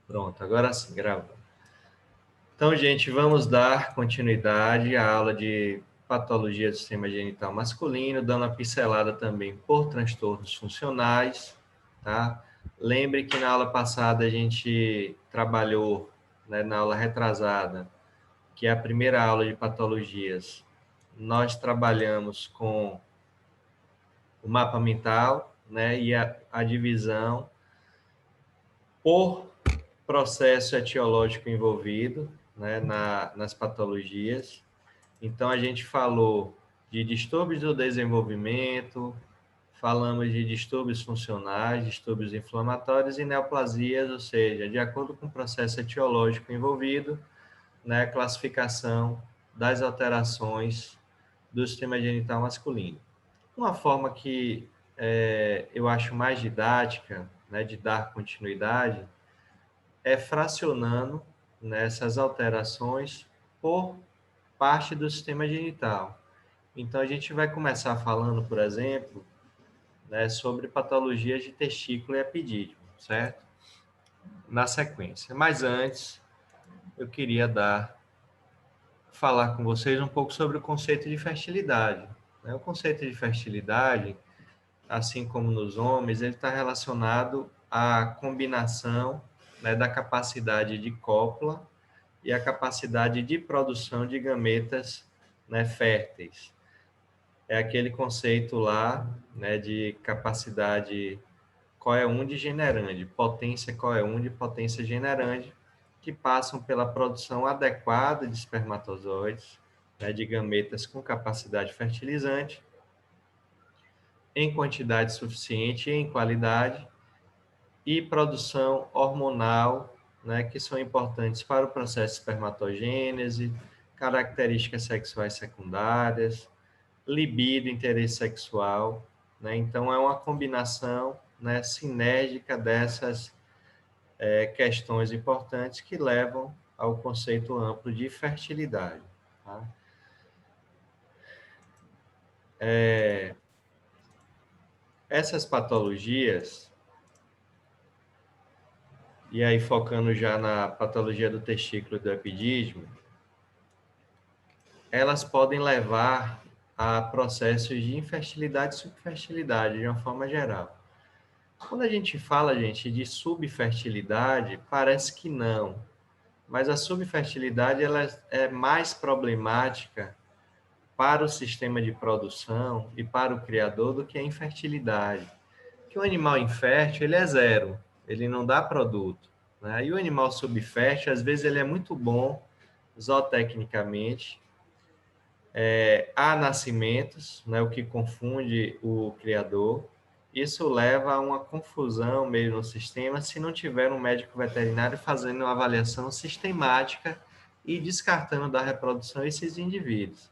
Pronto, agora sim, grava. Então, gente, vamos dar continuidade à aula de patologia do sistema genital masculino, dando uma pincelada também por transtornos funcionais, tá? Lembre que na aula passada a gente trabalhou, né, na aula retrasada, que é a primeira aula de patologias, nós trabalhamos com o mapa mental, né, e a divisão por processo etiológico envolvido, né, nas patologias. Então, a gente falou de distúrbios do desenvolvimento, falamos de distúrbios funcionais, distúrbios inflamatórios e neoplasias, ou seja, de acordo com o processo etiológico envolvido, né, classificação das alterações do sistema genital masculino. Uma forma que eu acho mais didática, né, de dar continuidade, é fracionando nessas alterações por parte do sistema genital. Então, a gente vai começar falando, por exemplo, né, sobre patologias de testículo e epidídimo, certo? Na sequência. Mas antes, eu queria falar com vocês um pouco sobre o conceito de fertilidade. O conceito de fertilidade, assim como nos homens, ele está relacionado à combinação, né, da capacidade de cópula e a capacidade de produção de gametas, né, férteis. É aquele conceito lá, né, de capacidade coeunde generande, potência coeunde e potência generande, que passam pela produção adequada de espermatozoides, né, de gametas com capacidade fertilizante, em quantidade suficiente e em qualidade, e produção hormonal, né, que são importantes para o processo de espermatogênese, características sexuais secundárias, libido, interesse sexual, né? Então, é uma combinação, né, sinérgica dessas questões importantes que levam ao conceito amplo de fertilidade. Tá? Essas patologias, e aí focando já na patologia do testículo e do epidídimo, elas podem levar a processos de infertilidade e subfertilidade, de uma forma geral. Quando a gente fala, gente, de subfertilidade, parece que não, mas a subfertilidade ela é mais problemática para o sistema de produção e para o criador do que a infertilidade. Que o animal infértil, ele é zero, ele não dá produto. Né? E o animal subfértil, às vezes, ele é muito bom zootecnicamente, há nascimentos, né, o que confunde o criador. Isso leva a uma confusão meio no sistema se não tiver um médico veterinário fazendo uma avaliação sistemática e descartando da reprodução esses indivíduos.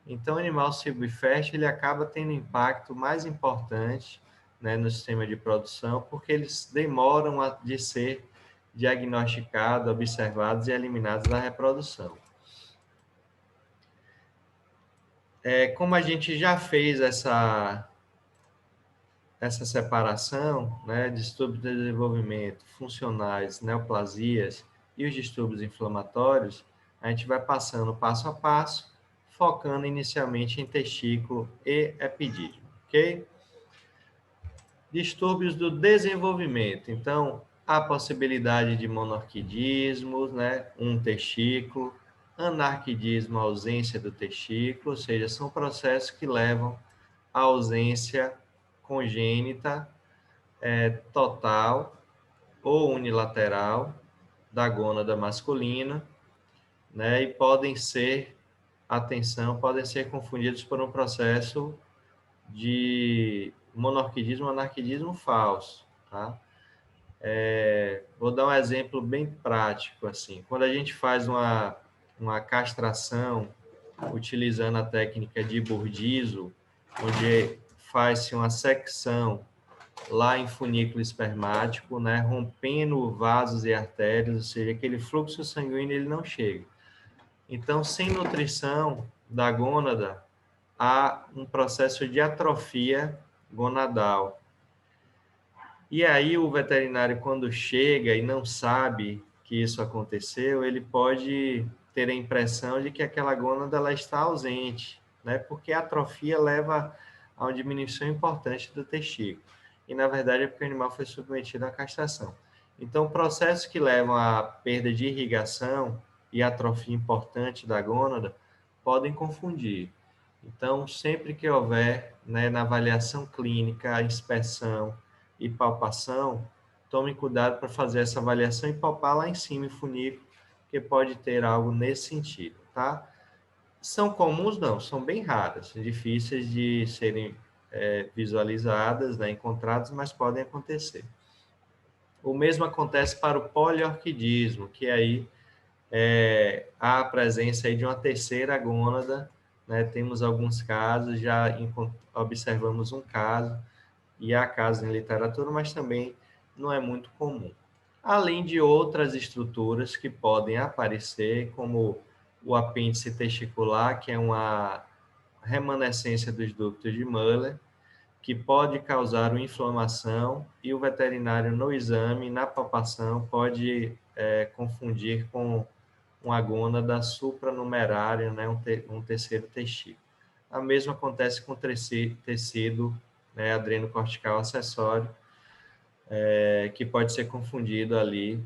Então, o animal subfértil ele acaba tendo impacto mais importante, né, no sistema de produção, porque eles demoram de ser diagnosticados, observados e eliminados da reprodução. Como a gente já fez essa separação, né, distúrbios de desenvolvimento, funcionais, neoplasias e os distúrbios inflamatórios, a gente vai passando passo a passo, focando inicialmente em testículo e epidídimo, ok? Distúrbios do desenvolvimento. Então, a possibilidade de monorquidismo, né, um testículo, anarquidismo, ausência do testículo, ou seja, são processos que levam à ausência congênita, total ou unilateral da gônada masculina, né, e podem ser, atenção, podem ser confundidos por um processo de monorquidismo ou anarquidismo falso, tá? Vou dar um exemplo bem prático, assim. Quando a gente faz uma castração utilizando a técnica de Burdizo, onde faz-se uma secção lá em funículo espermático, né, rompendo vasos e artérias, ou seja, aquele fluxo sanguíneo ele não chega. Então, sem nutrição da gônada, há um processo de atrofia gonadal. E aí o veterinário, quando chega e não sabe que isso aconteceu, ele pode ter a impressão de que aquela gônada ela está ausente, né? Porque a atrofia leva a uma diminuição importante do testículo. E, na verdade, é porque o animal foi submetido à castração. Então, processos que levam à perda de irrigação e atrofia importante da gônada podem confundir. Então, sempre que houver, né, na avaliação clínica, a inspeção e palpação, tome cuidado para fazer essa avaliação e palpar lá em cima em funículo, porque pode ter algo nesse sentido, tá? São comuns? Não, são bem raras, difíceis de serem visualizadas, né, encontradas, mas podem acontecer. O mesmo acontece para o poliorquidismo, que aí há a presença aí de uma terceira gônada, né? Temos alguns casos, já observamos um caso, e há casos em literatura, mas também não é muito comum. Além de outras estruturas que podem aparecer, como o apêndice testicular, que é uma remanescência dos ductos de Müller, que pode causar uma inflamação, e o veterinário no exame, na palpação, pode confundir com uma gônada supranumerária, né, um terceiro testículo. A mesma acontece com o tecido, né, adrenocortical acessório, que pode ser confundido ali,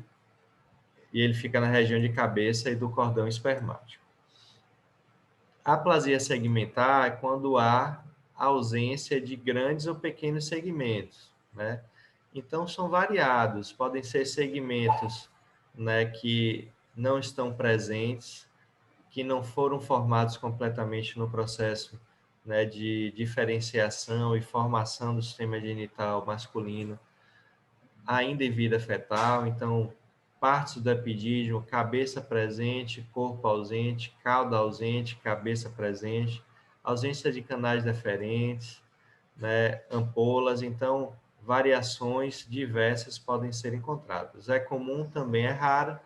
e ele fica na região de cabeça e do cordão espermático. A aplasia segmentar é quando há ausência de grandes ou pequenos segmentos, né? Então, são variados, podem ser segmentos, né, que não estão presentes, que não foram formados completamente no processo, né, de diferenciação e formação do sistema genital masculino ainda em vida fetal. Então, partes do epidídimo, cabeça presente, corpo ausente, cauda ausente, cabeça presente, ausência de canais deferentes, né, ampolas. Então, variações diversas podem ser encontradas. É comum, também é raro,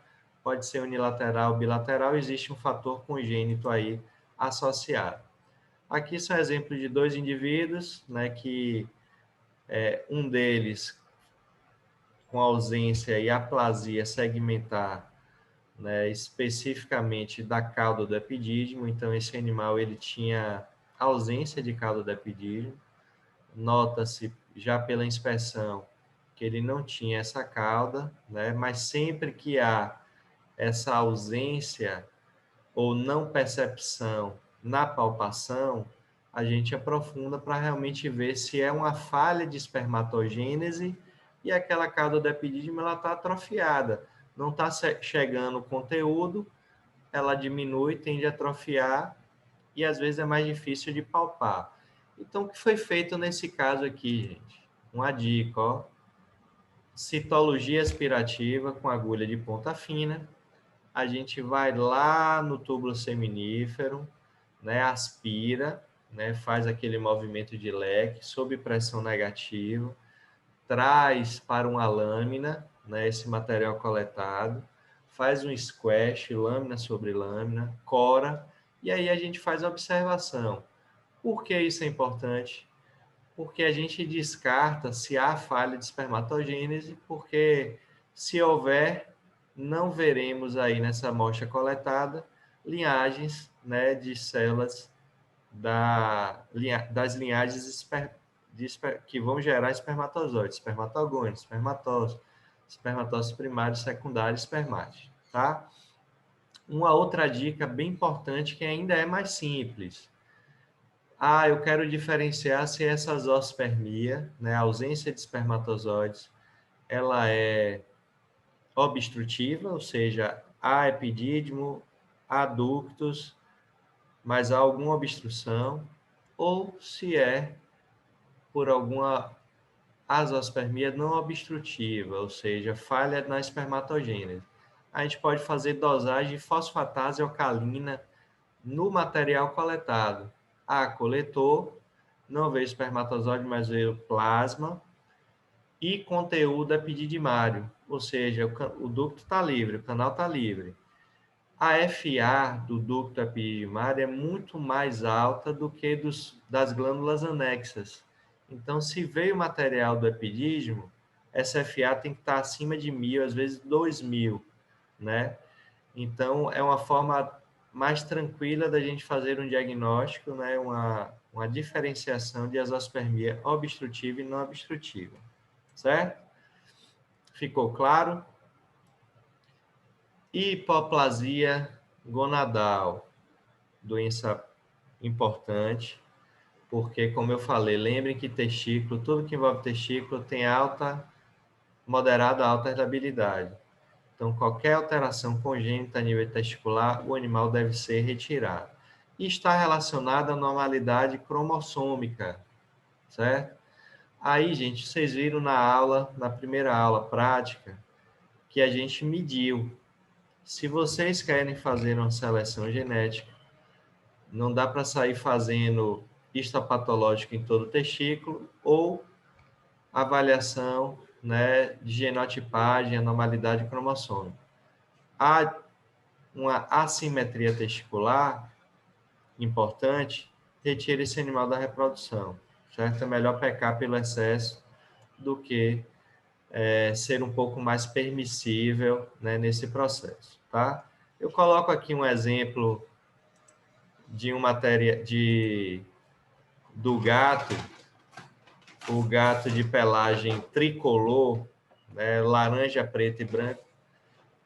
pode ser unilateral, bilateral, existe um fator congênito aí associado. Aqui são exemplos de dois indivíduos, né, que um deles com ausência e aplasia segmentar, né, especificamente da cauda do epidídimo. Então, esse animal ele tinha ausência de cauda do epidídimo. Nota-se já pela inspeção que ele não tinha essa cauda, né, mas sempre que há essa ausência ou não percepção na palpação, a gente aprofunda para realmente ver se é uma falha de espermatogênese e aquela cauda do epidídimo está atrofiada, não está chegando o conteúdo, ela diminui, tende a atrofiar e às vezes é mais difícil de palpar. Então, o que foi feito nesse caso aqui, gente? Uma dica, ó. Citologia aspirativa com agulha de ponta fina. A gente vai lá no túbulo seminífero, né, aspira, né, faz aquele movimento de leque sob pressão negativa, traz para uma lâmina, né, esse material coletado, faz um squash, lâmina sobre lâmina, cora, e aí a gente faz a observação. Por que isso é importante? Porque a gente descarta se há falha de espermatogênese, porque se houver, não veremos aí nessa amostra coletada linhagens, né, de células das linhagens que vão gerar espermatozoides, espermatogônios, espermatócitos primários, secundários, espermátidos, tá? Uma outra dica bem importante que ainda é mais simples. Eu quero diferenciar se essa zoospermia, né, a ausência de espermatozoides, ela é obstrutiva, ou seja, há epidídimo, há ductos, mas há alguma obstrução, ou se é por alguma azoospermia não obstrutiva, ou seja, falha na espermatogênese. A gente pode fazer dosagem de fosfatase alcalina no material coletado. Coletou, não veio espermatozoide, mas veio plasma e conteúdo epididimário, ou seja, o ducto está livre, o canal está livre. A FA do ducto epididimário é muito mais alta do que das glândulas anexas. Então, se veio material do epidídimo, SFA tem que estar acima de 1.000, às vezes 2.000, né? Então, é uma forma mais tranquila da gente fazer um diagnóstico, né? Uma diferenciação de azospermia obstrutiva e não obstrutiva, certo? Ficou claro? Hipoplasia gonadal, doença importante, porque, como eu falei, lembrem que testículo, tudo que envolve testículo tem moderada a alta irritabilidade. Então, qualquer alteração congênita a nível testicular, o animal deve ser retirado. E está relacionada à normalidade cromossômica, certo? Aí, gente, vocês viram na primeira aula prática, que a gente mediu. Se vocês querem fazer uma seleção genética, não dá para sair fazendo histopatológico em todo o testículo ou avaliação, né, de genotipagem, anormalidade cromossômica. Há uma assimetria testicular importante, retira esse animal da reprodução, certo? É melhor pecar pelo excesso do que ser um pouco mais permissível, né, nesse processo, tá? Eu coloco aqui um exemplo de uma matéria do gato, o gato de pelagem tricolor, né, laranja, preto e branco.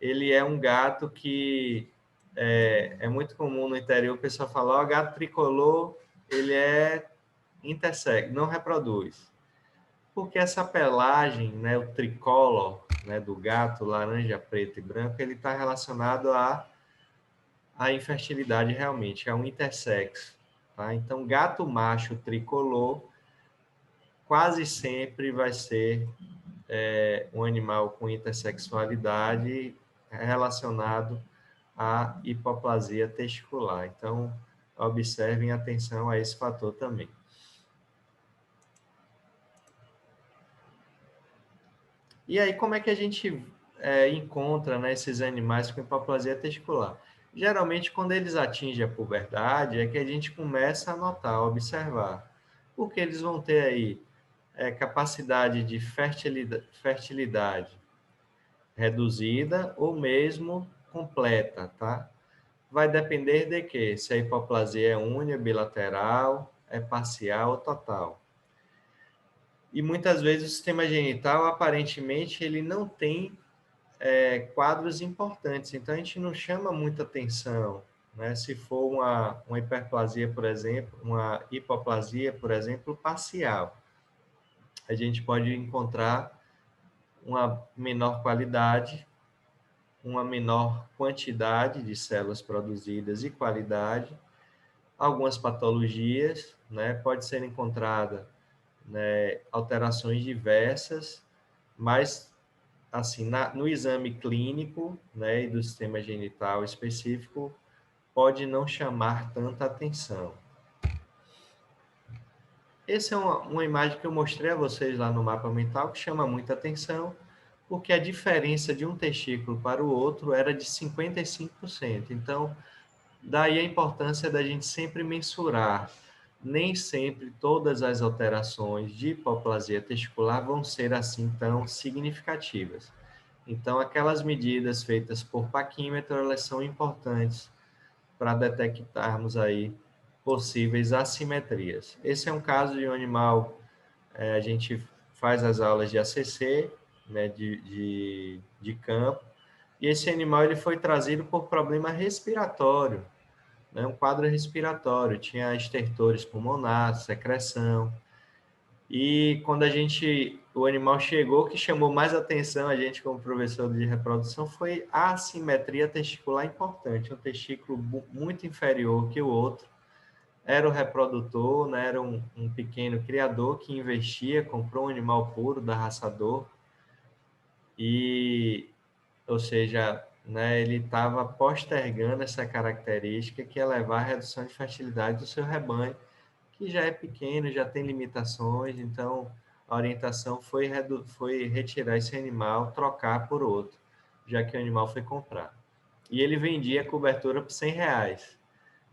Ele é um gato que é muito comum no interior, o pessoal fala, ó, gato tricolor, ele é intersexo, não reproduz. Porque essa pelagem, né, o tricolor, né, do gato laranja, preto e branco, ele está relacionado à infertilidade realmente, é um intersexo. Tá? Então, gato macho tricolor quase sempre vai ser um animal com intersexualidade relacionado à hipoplasia testicular. Então, observem atenção a esse fator também. E aí, como é que a gente encontra, né, esses animais com hipoplasia testicular? Geralmente, quando eles atingem a puberdade, é que a gente começa a notar, a observar. Porque eles vão ter aí capacidade de fertilidade reduzida ou mesmo completa, tá? Vai depender de quê? Se a hipoplasia é única, bilateral, é parcial ou total. E muitas vezes o sistema genital, aparentemente, ele não tem quadros importantes, então a gente não chama muita atenção, né? Se for uma hiperplasia, por exemplo, uma hipoplasia, por exemplo, parcial, a gente pode encontrar uma menor qualidade, uma menor quantidade de células produzidas e qualidade, algumas patologias, né? Pode ser encontrada, né, alterações diversas, mas assim, no exame clínico, né, e do sistema genital específico, pode não chamar tanta atenção. Essa é uma imagem que eu mostrei a vocês lá no mapa mental, que chama muita atenção, porque a diferença de um testículo para o outro era de 55%. Então, daí a importância da gente sempre mensurar. Nem sempre todas as alterações de hipoplasia testicular vão ser assim tão significativas. Então, aquelas medidas feitas por paquímetro, elas são importantes para detectarmos aí possíveis assimetrias. Esse é um caso de um animal, a gente faz as aulas de ACC, né, de campo, e esse animal ele foi trazido por problema respiratório, né, um quadro respiratório, tinha estertores pulmonares, secreção, e quando o animal chegou, o que chamou mais atenção a gente como professor de reprodução foi a assimetria testicular importante, um testículo muito inferior que o outro, era o reprodutor, né, era um pequeno criador que investia, comprou um animal puro da raçador, e, ou seja, né, ele estava postergando essa característica que ia levar à redução de fertilidade do seu rebanho, que já é pequeno, já tem limitações, então a orientação foi retirar esse animal, trocar por outro, já que o animal foi comprado. E ele vendia a cobertura por R$100,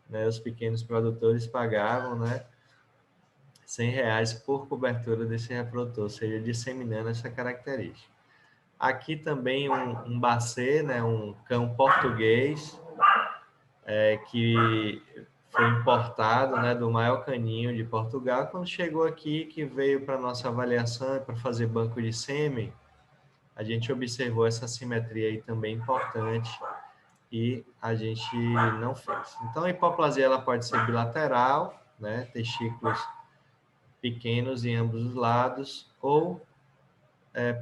né? Os pequenos produtores pagavam, né, R$ 100 por cobertura desse reprodutor, ou seja, disseminando essa característica. Aqui também um bacê, né, um cão português, que foi importado, né, do maior caninho de Portugal. Quando chegou aqui, que veio para nossa avaliação para fazer banco de sêmen, a gente observou essa simetria aí também importante e a gente não fez. Então, a hipoplasia ela pode ser bilateral, né, testículos pequenos em ambos os lados, ou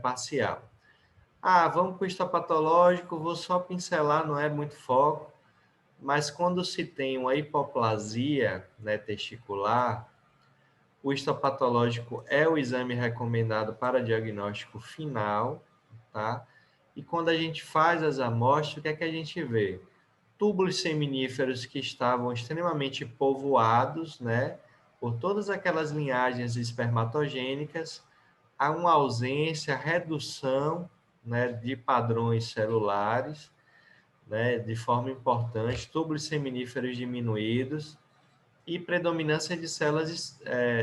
parcial. Vamos para o histopatológico, vou só pincelar, não é muito foco, mas quando se tem uma hipoplasia, né, testicular, o histopatológico é o exame recomendado para diagnóstico final, tá? E quando a gente faz as amostras, o que é que a gente vê? Túbulos seminíferos que estavam extremamente povoados, né, por todas aquelas linhagens espermatogênicas, há uma ausência, redução, né, de padrões celulares, né, de forma importante, túbulos seminíferos diminuídos e predominância de células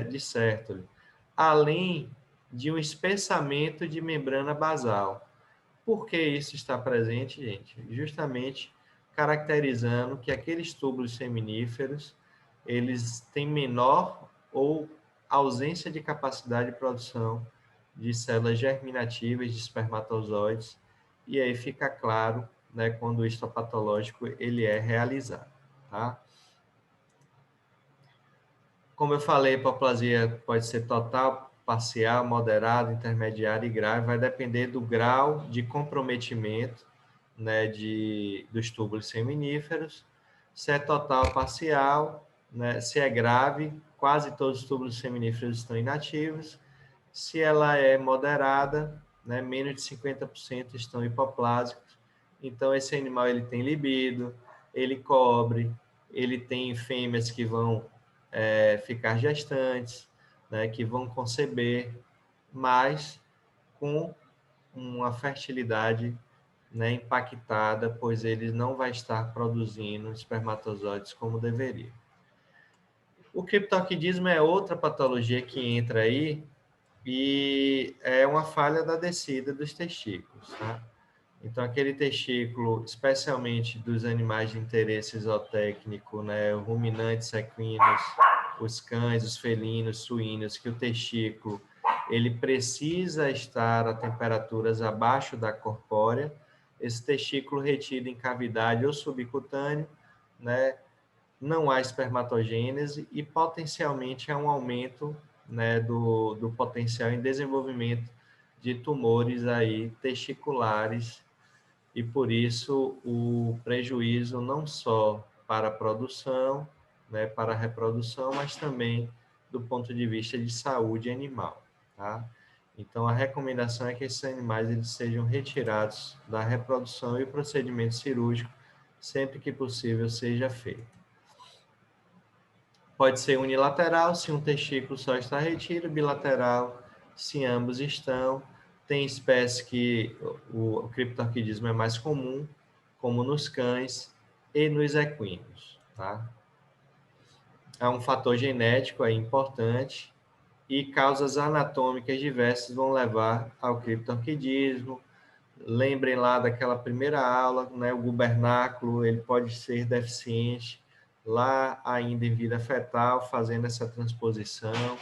de Sertoli, além de um espessamento de membrana basal. Por que isso está presente, gente? Justamente caracterizando que aqueles túbulos seminíferos, eles têm menor ou ausência de capacidade de produção de células germinativas de espermatozoides, e aí fica claro, né, quando o histopatológico ele é realizado, tá? Como eu falei, a hipoplasia pode ser total, parcial, moderada, intermediária e grave, vai depender do grau de comprometimento, né, dos túbulos seminíferos. Se é total, parcial, né, se é grave, quase todos os túbulos seminíferos estão inativos. Se ela é moderada, né, menos de 50% estão hipoplásicos. Então, esse animal ele tem libido, ele cobre, ele tem fêmeas que vão ficar gestantes, né, que vão conceber, mas com uma fertilidade, né, impactada, pois ele não vai estar produzindo espermatozoides como deveria. O criptorquidismo é outra patologia que entra aí e é uma falha da descida dos testículos, tá? Então, aquele testículo, especialmente dos animais de interesse zootécnico, né, ruminantes, equinos, os cães, os felinos, suínos, que o testículo ele precisa estar a temperaturas abaixo da corpórea, esse testículo retido em cavidade ou subcutâneo, né, não há espermatogênese e potencialmente há um aumento, né, do potencial em desenvolvimento de tumores aí testiculares, e por isso o prejuízo não só para a produção, né, para a reprodução, mas também do ponto de vista de saúde animal, tá? Então a recomendação é que esses animais eles sejam retirados da reprodução e o procedimento cirúrgico sempre que possível seja feito. Pode ser unilateral, se um testículo só está retido, bilateral, se ambos estão. Tem espécies que o criptorquidismo é mais comum, como nos cães e nos equinos, tá? É um fator genético aí importante e causas anatômicas diversas vão levar ao criptorquidismo. Lembrem lá daquela primeira aula, né? O gubernáculo ele pode ser deficiente lá ainda em vida fetal, fazendo essa transposição,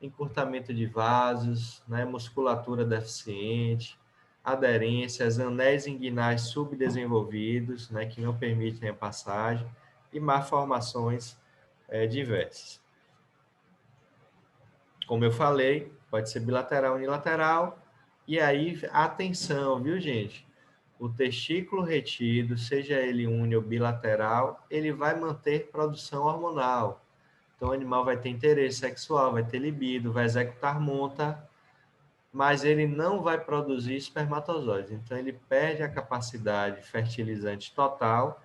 encurtamento de vasos, né? Musculatura deficiente, aderências, anéis inguinais subdesenvolvidos, né? Que não permitem a passagem, e malformações diversas. Como eu falei, pode ser bilateral, unilateral, e aí, atenção, viu, gente? O testículo retido, seja ele uni ou bilateral, ele vai manter produção hormonal. Então, o animal vai ter interesse sexual, vai ter libido, vai executar monta, mas ele não vai produzir espermatozoides. Então, ele perde a capacidade fertilizante total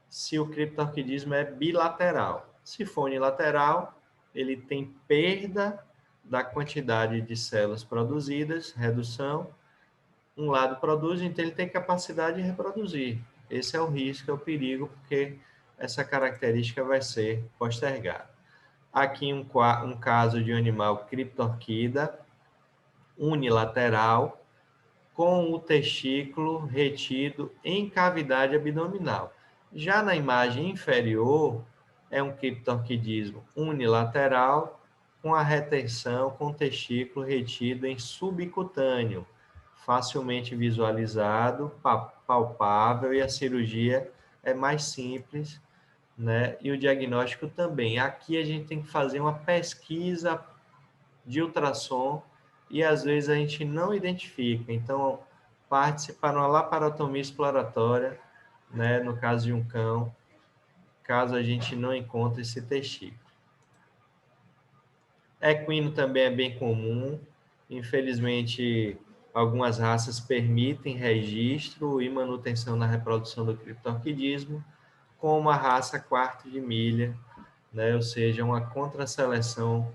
se o criptorquidismo é bilateral. Se for unilateral, ele tem perda da quantidade de células produzidas, redução. Um lado produz, então ele tem capacidade de reproduzir. Esse é o risco, é o perigo, porque essa característica vai ser postergada. Aqui um caso de um animal criptorquida unilateral, com o testículo retido em cavidade abdominal. Já na imagem inferior, é um criptorquidismo unilateral, com a retenção com o testículo retido em subcutâneo, facilmente visualizado, palpável, e a cirurgia é mais simples, né? E o diagnóstico também. Aqui a gente tem que fazer uma pesquisa de ultrassom e às vezes a gente não identifica. Então, parte-se para uma laparotomia exploratória, né, no caso de um cão, caso a gente não encontre esse testículo. Equino também é bem comum. Infelizmente, algumas raças permitem registro e manutenção na reprodução do criptorquidismo, como a raça quarto de milha, né? Ou seja, uma contraseleção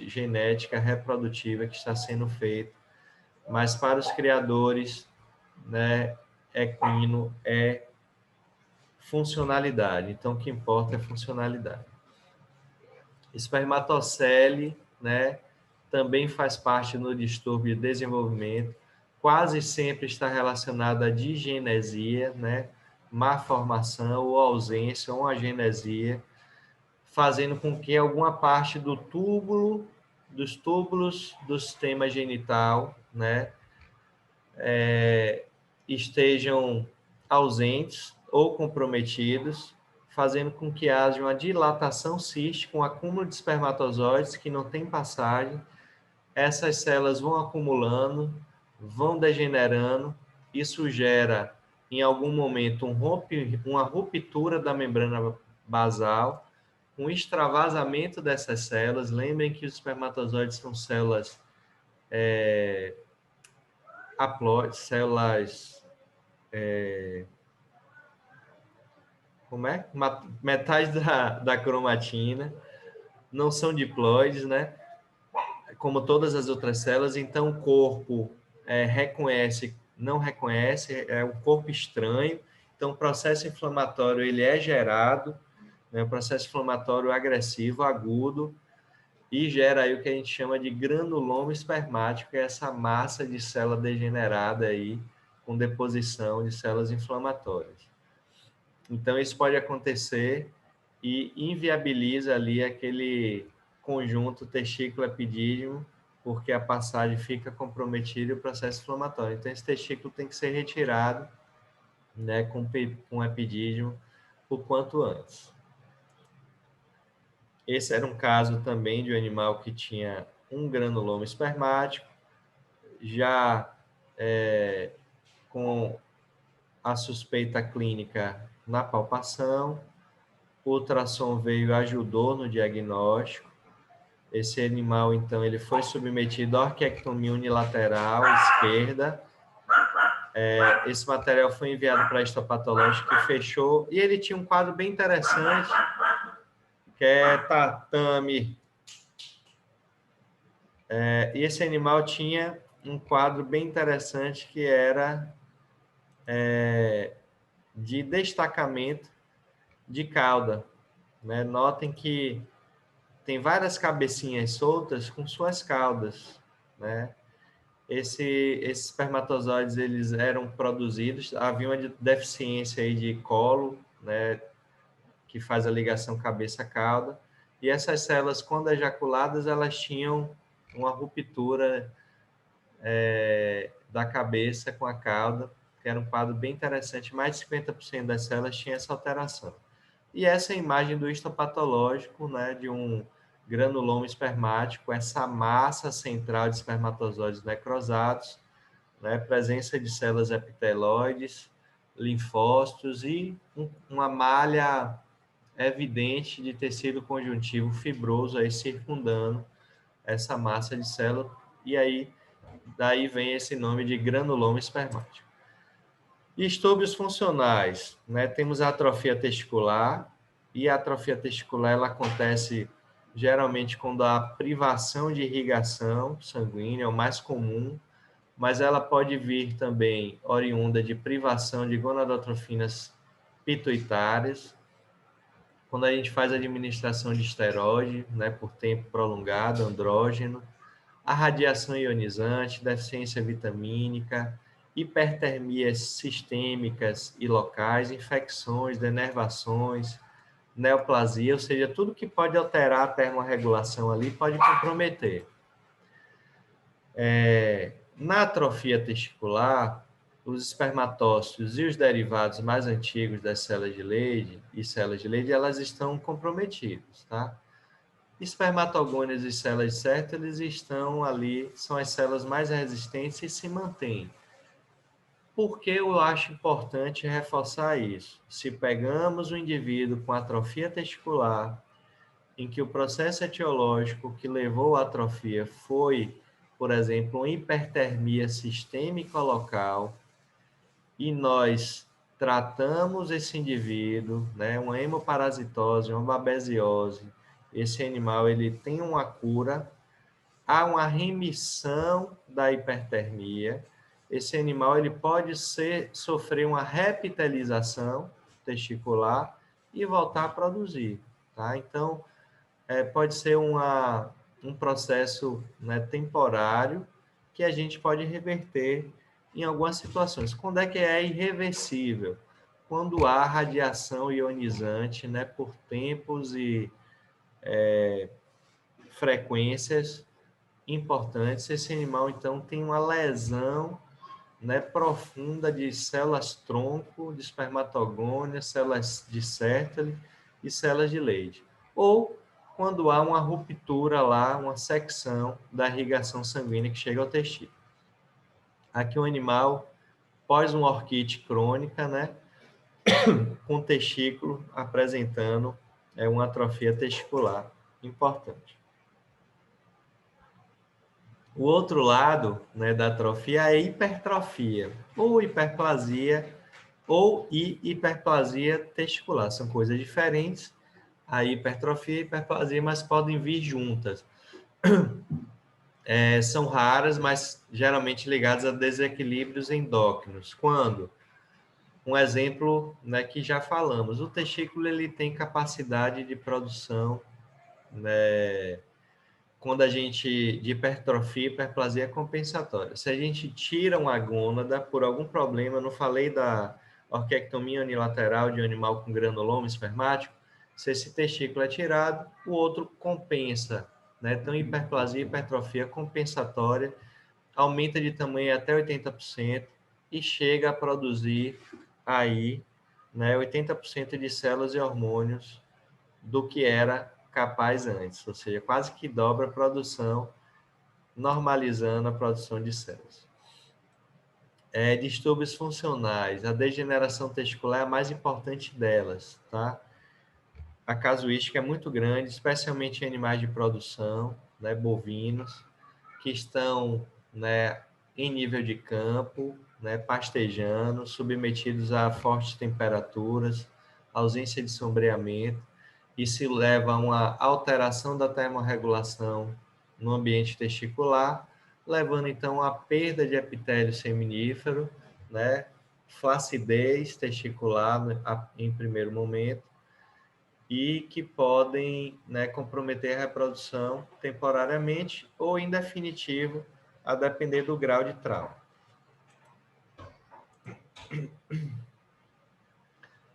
genética reprodutiva que está sendo feita, mas para os criadores, né, equino é funcionalidade. Então, o que importa é funcionalidade. Espermatocele, né, também faz parte do distúrbio de desenvolvimento, quase sempre está relacionado à digenesia, né, má formação ou ausência ou agenesia, fazendo com que alguma parte do túbulo, dos túbulos do sistema genital, né, estejam ausentes ou comprometidos, fazendo com que haja uma dilatação cística, um acúmulo de espermatozoides que não tem passagem. Essas células vão acumulando, vão degenerando, isso gera, em algum momento, uma ruptura da membrana basal, um extravasamento dessas células. Lembrem que os espermatozoides são células haploides, células metais da cromatina, não são diploides, né? Como todas as outras células, então o corpo não reconhece, é um corpo estranho, então o processo inflamatório ele é gerado, né? Um processo inflamatório agressivo, agudo, e gera aí o que a gente chama de granuloma espermático, que é essa massa de célula degenerada aí, com deposição de células inflamatórias. Então, isso pode acontecer e inviabiliza ali aquele conjunto testículo-epidídimo, porque a passagem fica comprometida e o processo inflamatório. Então, esse testículo tem que ser retirado, né, com epidídimo o quanto antes. Esse era um caso também de um animal que tinha um granuloma espermático, já com a suspeita clínica na palpação. O ultrassom veio e ajudou no diagnóstico. Esse animal, então, ele foi submetido à orquiectomia unilateral esquerda. Esse material foi enviado para a histopatológica que fechou. E ele tinha um quadro bem interessante, que é tatame. E esse animal tinha um quadro bem interessante que era de destacamento de cauda, né? Notem que tem várias cabecinhas soltas com suas caudas, né? Esses espermatozoides eles eram produzidos, havia uma deficiência aí de colo, né, que faz a ligação cabeça-cauda, e essas células, quando ejaculadas, elas tinham uma ruptura da cabeça com a cauda, que era um quadro bem interessante, mais de 50% das células tinham essa alteração. E essa é a imagem do histopatológico, né, de um granuloma espermático, essa massa central de espermatozoides necrosados, né, presença de células epiteloides, linfócitos e uma malha evidente de tecido conjuntivo fibroso aí circundando essa massa de célula, e aí daí vem esse nome de granuloma espermático. Distúrbios funcionais, né? Temos a atrofia testicular, e a atrofia testicular ela acontece geralmente quando há privação de irrigação sanguínea, é o mais comum, mas ela pode vir também oriunda de privação de gonadotrofinas pituitárias, quando a gente faz a administração de esteroide, né, por tempo prolongado, andrógeno, a radiação ionizante, deficiência vitamínica, hipertermias sistêmicas e locais, infecções, denervações, neoplasia, ou seja, tudo que pode alterar a termorregulação ali pode comprometer. Na atrofia testicular, os espermatócitos e os derivados mais antigos das células de Leydig e células de Leydig, elas estão comprometidos, tá? Espermatogônias e células de Sertoli, eles estão ali, são as células mais resistentes e se mantêm. Por que eu acho importante reforçar isso? Se pegamos um indivíduo com atrofia testicular, em que o processo etiológico que levou à atrofia foi, por exemplo, uma hipertermia sistêmica local, e nós tratamos esse indivíduo, né, uma hemoparasitose, uma babesiose, esse animal ele tem uma cura, há uma remissão da hipertermia, esse animal ele pode sofrer uma repitelização testicular e voltar a produzir, tá? Então, pode ser um processo, né, temporário que a gente pode reverter em algumas situações. Quando é que é irreversível? Quando há radiação ionizante, né, por tempos e frequências importantes, esse animal, então, tem uma lesão, né, profunda de células-tronco, de espermatogônia, células de Sertoli e células de Leydig. Ou quando há uma ruptura lá, uma secção da irrigação sanguínea que chega ao testículo. Aqui um animal pós uma orquite crônica, né, com o testículo apresentando uma atrofia testicular importante. O outro lado, né, da atrofia é a hipertrofia, ou hiperplasia, ou hiperplasia testicular. São coisas diferentes, a hipertrofia e a hiperplasia, mas podem vir juntas. São raras, mas geralmente ligadas a desequilíbrios endócrinos. Quando? Um exemplo, né, que já falamos, o testículo ele tem capacidade de produção, né, quando a gente, de hipertrofia, hiperplasia compensatória. Se a gente tira uma gônada por algum problema, eu não falei da orquiectomia unilateral de um animal com granuloma espermático, se esse testículo é tirado, o outro compensa, né? Então, hiperplasia, hipertrofia compensatória, aumenta de tamanho até 80% e chega a produzir aí, né, 80% de células e hormônios do que era capaz antes, ou seja, quase que dobra a produção, normalizando a produção de células. Distúrbios funcionais, a degeneração testicular é a mais importante delas, tá? A casuística é muito grande, especialmente em animais de produção, né, bovinos, que estão, né, em nível de campo, né, pastejando, submetidos a fortes temperaturas, ausência de sombreamento. Isso leva a uma alteração da termorregulação no ambiente testicular, levando então à perda de epitélio seminífero, né, flacidez testicular em primeiro momento, e que podem, né, comprometer a reprodução temporariamente ou em definitivo, a depender do grau de trauma.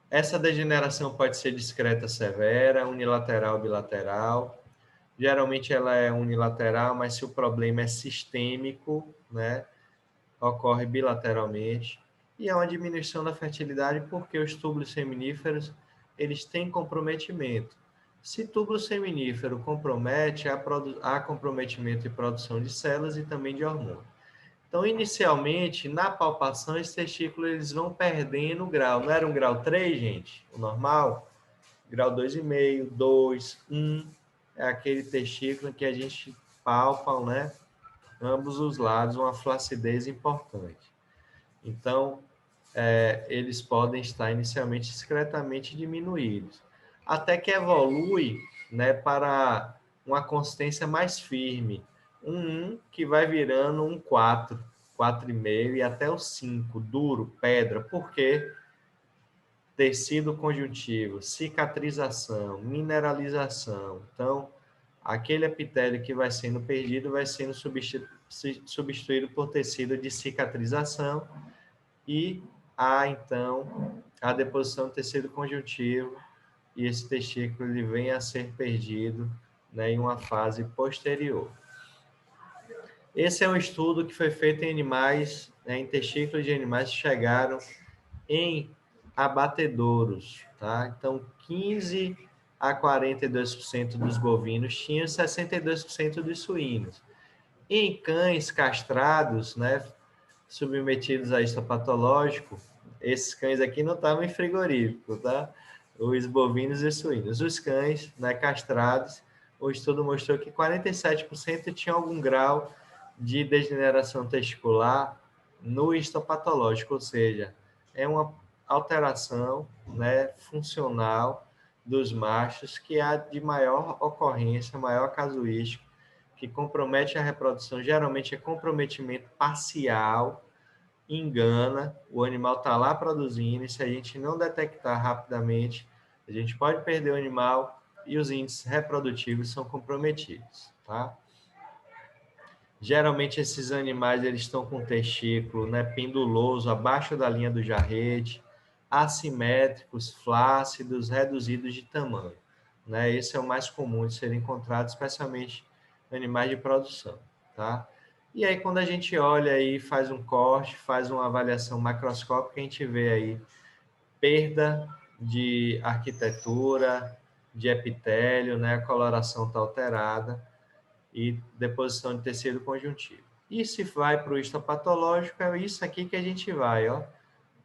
Essa degeneração pode ser discreta, severa, unilateral, bilateral. Geralmente ela é unilateral, mas se o problema é sistêmico, né, ocorre bilateralmente. E é uma diminuição da fertilidade porque os túbulos seminíferos, eles têm comprometimento. Se túbulo seminífero compromete, há comprometimento de produção de células e também de hormônio. Então, inicialmente, na palpação, esses testículos eles vão perdendo o grau. Não era um grau 3, gente? O normal? Grau 2,5, 2, 1. É aquele testículo que a gente palpa, né? Ambos os lados, uma flacidez importante. Então, eles podem estar inicialmente discretamente diminuídos, até que evolui, né, para uma consistência mais firme, um 1 que vai virando um 4, 4,5 e até o 5, duro, pedra, porque tecido conjuntivo, cicatrização, mineralização. Então, aquele epitélio que vai sendo perdido vai sendo substituído por tecido de cicatrização e há, então, a deposição do tecido conjuntivo e esse testículo ele vem a ser perdido, né, em uma fase posterior. Esse é um estudo que foi feito em animais, né, em testículos de animais que chegaram em abatedouros, tá? Então, 15 a 42% dos bovinos tinham 62% dos suínos. Em cães castrados, né, submetidos a histopatológico, esses cães aqui não estavam em frigorífico, tá? Os bovinos e suínos. Os cães, né, castrados, o estudo mostrou que 47% tinham algum grau de degeneração testicular no histopatológico, ou seja, é uma alteração, né, funcional dos machos que há de maior ocorrência, maior casuística, que compromete a reprodução, geralmente é comprometimento parcial, engana, o animal está lá produzindo, e se a gente não detectar rapidamente, a gente pode perder o animal e os índices reprodutivos são comprometidos, tá? Geralmente esses animais eles estão com o testículo, né, penduloso, abaixo da linha do jarrete, assimétricos, flácidos, reduzidos de tamanho, né? Esse é o mais comum de ser encontrado, especialmente em animais de produção, tá? E aí quando a gente olha aí, faz um corte, faz uma avaliação macroscópica, a gente vê aí perda de arquitetura, de epitélio, né? A coloração está alterada e deposição de tecido conjuntivo. E se vai para o histopatológico, é isso aqui que a gente vai, ó.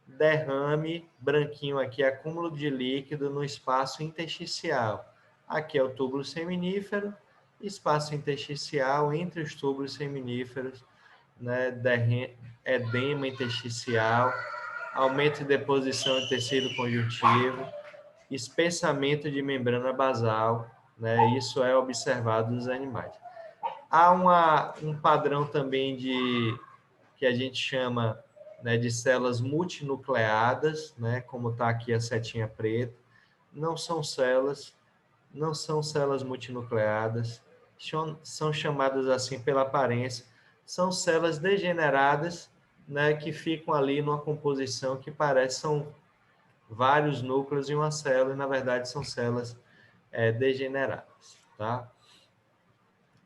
Derrame branquinho aqui, acúmulo de líquido no espaço intersticial. Aqui é o túbulo seminífero, espaço intersticial entre os túbulos seminíferos, né? Edema intersticial, aumento de deposição de tecido conjuntivo, espessamento de membrana basal, né? Isso é observado nos animais. Há um padrão também que a gente chama, né, de células multinucleadas, né, como está aqui a setinha preta. Não são células multinucleadas, são chamadas assim pela aparência, são células degeneradas, né, que ficam ali numa composição que parece são vários núcleos em uma célula, e na verdade são células degeneradas, tá?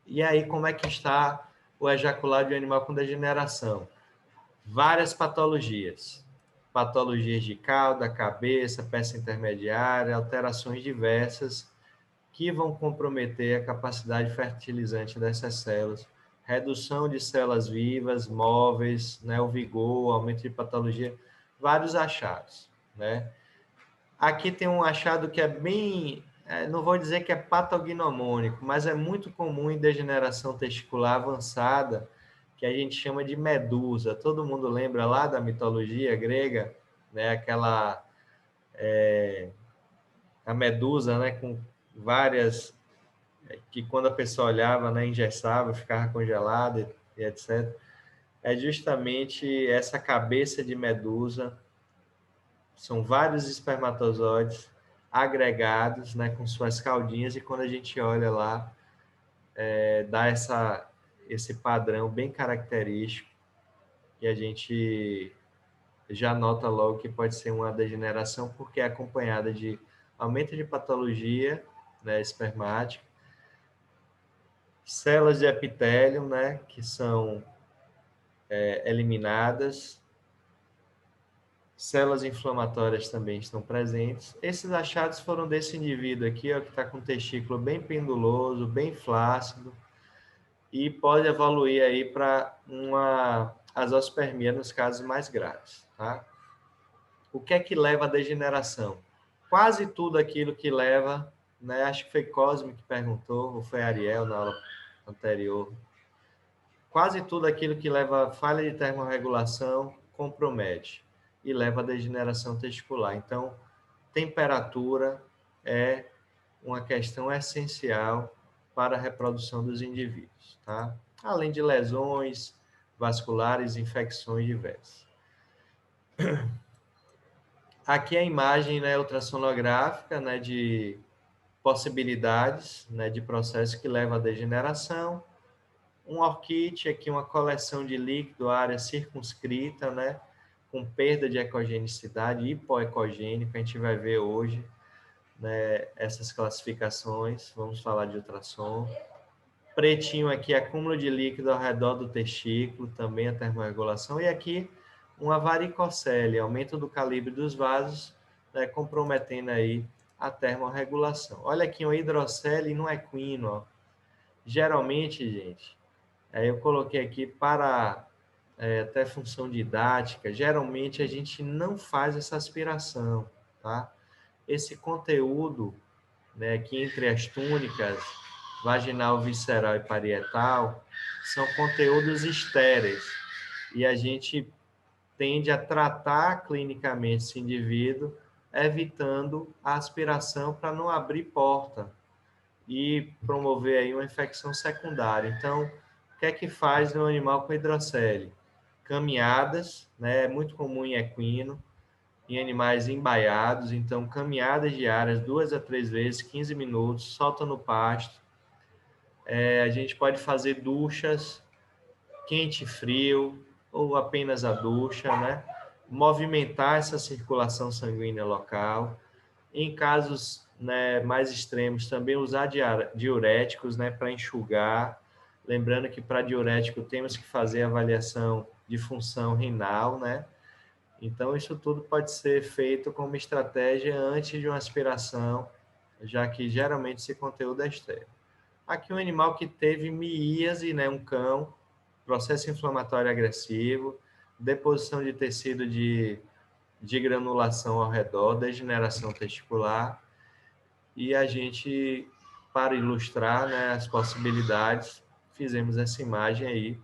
E aí, como é que está o ejaculado de um animal com degeneração? Várias patologias. Patologias de cauda, cabeça, peça intermediária, alterações diversas que vão comprometer a capacidade fertilizante dessas células. Redução de células vivas, móveis, né, o vigor, aumento de patologia, vários achados, né? Aqui tem um achado que é bem, não vou dizer que é patognomônico, mas é muito comum em degeneração testicular avançada, que a gente chama de medusa. Todo mundo lembra lá da mitologia grega, né? Aquela a medusa, né? Com várias que quando a pessoa olhava, né? Engessava, ficava congelada e etc. É justamente essa cabeça de medusa. São vários espermatozoides agregados, né, com suas caudinhas, e quando a gente olha lá, dá esse padrão bem característico, e a gente já nota logo que pode ser uma degeneração, porque é acompanhada de aumento de patologia, né, espermática, células de epitélio, né, que são eliminadas, células inflamatórias também estão presentes. Esses achados foram desse indivíduo aqui, ó, que está com o testículo bem penduloso, bem flácido, e pode evoluir aí para uma azospermia nos casos mais graves, tá? O que é que leva à degeneração? Quase tudo aquilo que leva, né? Acho que foi Cosme que perguntou, ou foi Ariel na aula anterior. Quase tudo aquilo que leva a falha de termorregulação compromete e leva à degeneração testicular. Então, temperatura é uma questão essencial para a reprodução dos indivíduos, tá? Além de lesões vasculares, infecções diversas. Aqui a imagem, né, ultrassonográfica, né, de possibilidades, né, de processo que leva à degeneração. Um orquite, aqui uma coleção de líquido, área circunscrita, né, com perda de ecogenicidade, hipoecogênico, a gente vai ver hoje, né, essas classificações, vamos falar de ultrassom. Pretinho aqui, acúmulo de líquido ao redor do testículo, também a termorregulação. E aqui, uma varicocele, aumento do calibre dos vasos, né, comprometendo aí a termorregulação. Olha aqui, uma hidrocele no equino. Ó. Geralmente, gente, eu coloquei aqui para até função didática, geralmente a gente não faz essa aspiração, tá? Esse conteúdo, né, aqui entre as túnicas, vaginal, visceral e parietal, são conteúdos estéreis. E a gente tende a tratar clinicamente esse indivíduo, evitando a aspiração para não abrir porta e promover aí uma infecção secundária. Então, o que é que faz no animal com hidrocele? Caminhadas, né, é muito comum em equino, em animais embaiados, então caminhadas diárias, 2 a 3 vezes, 15 minutos, solta no pasto. A gente pode fazer duchas, quente e frio, ou apenas a ducha, né? Movimentar essa circulação sanguínea local. Em casos, né, mais extremos, também usar diuréticos, né, para enxugar. Lembrando que para diurético temos que fazer avaliação de função renal, né? Então, isso tudo pode ser feito como estratégia antes de uma aspiração, já que geralmente esse conteúdo é estéril. Aqui um animal que teve miíase, né, um cão, processo inflamatório agressivo, deposição de tecido de granulação ao redor, degeneração testicular, e a gente, para ilustrar, né, as possibilidades, fizemos essa imagem aí.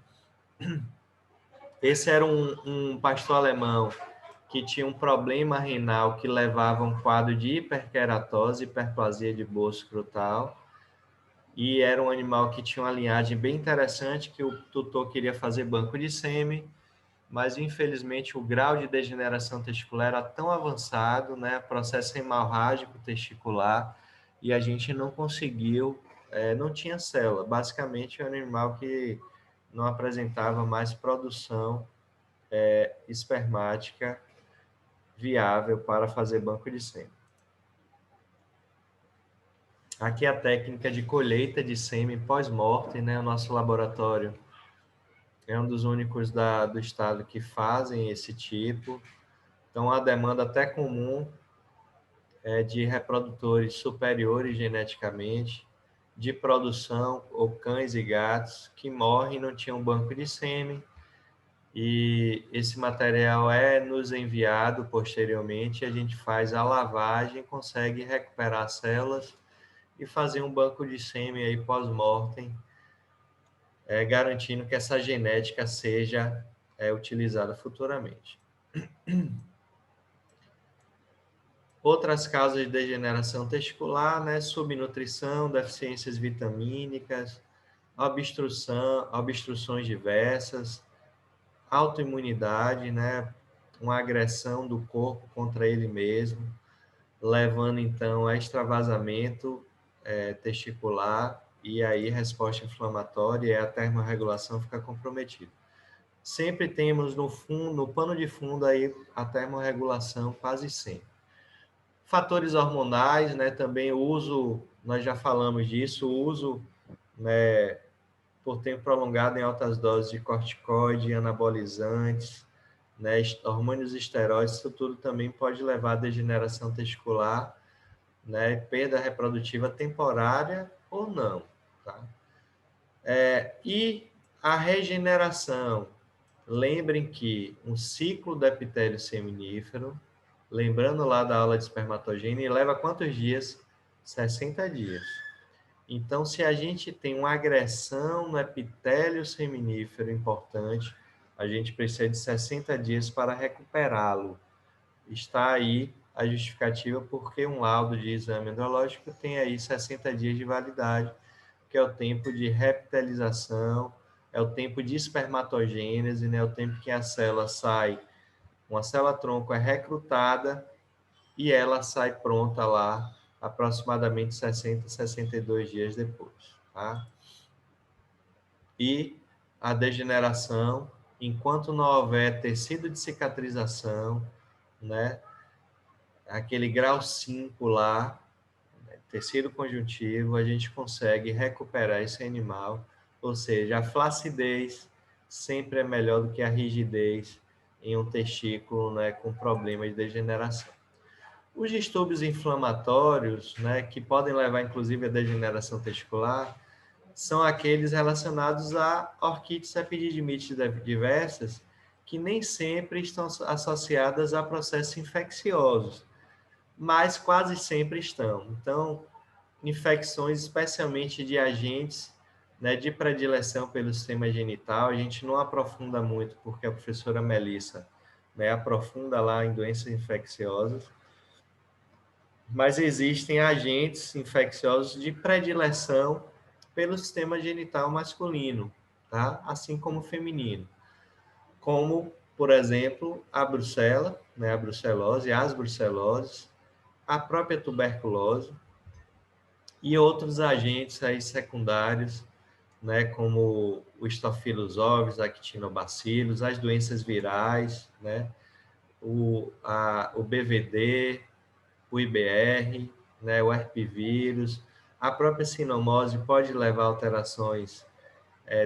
Esse era um pastor alemão que tinha um problema renal que levava a um quadro de hiperqueratose, hiperplasia de bolso escrotal, e era um animal que tinha uma linhagem bem interessante, que o tutor queria fazer banco de sêmen, mas infelizmente o grau de degeneração testicular era tão avançado, né, processo hemorrágico testicular, e a gente não conseguiu, não tinha célula, basicamente era um animal que não apresentava mais produção espermática viável para fazer banco de sêmen. Aqui a técnica de colheita de sêmen pós-mortem, né? O nosso laboratório é um dos únicos do estado que fazem esse tipo. Então, a demanda até comum é de reprodutores superiores geneticamente, de produção, ou cães e gatos, que morrem e não tinham banco de sêmen, e esse material é nos enviado posteriormente, a gente faz a lavagem, consegue recuperar as células e fazer um banco de sêmen aí pós-mortem, garantindo que essa genética seja utilizada futuramente. Outras causas de degeneração testicular, né? Subnutrição, deficiências vitamínicas, obstruções diversas, autoimunidade, né? Uma agressão do corpo contra ele mesmo, levando então a extravasamento testicular, e aí resposta inflamatória e a termorregulação fica comprometida. Sempre temos no fundo, no pano de fundo aí a termorregulação quase sempre. Fatores hormonais, né, também o uso, nós já falamos disso, o uso, né, por tempo prolongado em altas doses de corticoide, anabolizantes, né, hormônios esteroides, isso tudo também pode levar à degeneração testicular, né, perda reprodutiva temporária ou não, tá? E a regeneração, lembrem que um ciclo do epitélio seminífero, lembrando lá da aula de espermatogênese, leva quantos dias? 60 dias. Então, se a gente tem uma agressão no epitélio seminífero importante, a gente precisa de 60 dias para recuperá-lo. Está aí a justificativa porque um laudo de exame endológico tem aí 60 dias de validade, que é o tempo de reptilização, é o tempo de espermatogênese, né? O tempo que a célula sai, uma célula-tronco é recrutada e ela sai pronta lá aproximadamente 60, 62 dias depois, tá? E a degeneração, enquanto não houver tecido de cicatrização, né, aquele grau 5 lá, tecido conjuntivo, a gente consegue recuperar esse animal, ou seja, a flacidez sempre é melhor do que a rigidez em um testículo, né, com problema de degeneração. Os distúrbios inflamatórios, né, que podem levar inclusive à degeneração testicular, são aqueles relacionados a orquites epididimites diversas, que nem sempre estão associadas a processos infecciosos, mas quase sempre estão. Então, infecções, especialmente de agentes, né, de predileção pelo sistema genital, a gente não aprofunda muito, porque a professora Melissa, né, aprofunda lá em doenças infecciosas, mas existem agentes infecciosos de predileção pelo sistema genital masculino, tá? Assim como feminino, como, por exemplo, a brucela, né, a brucelose, as bruceloses, a própria tuberculose e outros agentes aí secundários, né, como o Staphylococcus aureus, actinobacillus, as doenças virais, né, o BVD, o IBR, né, o herpivírus, a própria sinomose pode levar a alterações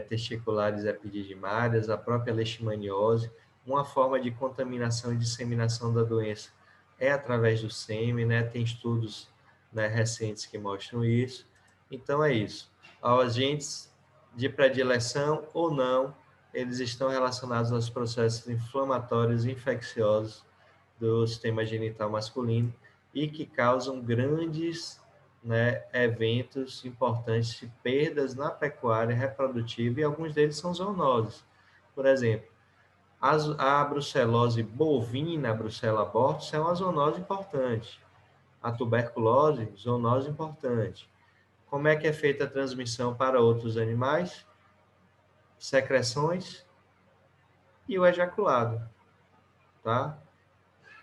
testiculares epididimárias, a própria leishmaniose, uma forma de contaminação e disseminação da doença é através do sêmen, né? Tem estudos, né, recentes que mostram isso. Então é isso. Aos agentes de predileção ou não, eles estão relacionados aos processos inflamatórios e infecciosos do sistema genital masculino e que causam grandes, né, eventos importantes de perdas na pecuária reprodutiva, e alguns deles são zoonoses. Por exemplo, a brucelose bovina, a Brucella abortus, é uma zoonose importante. A tuberculose, zoonose importante. Como é que é feita a transmissão para outros animais? Secreções e o ejaculado, tá?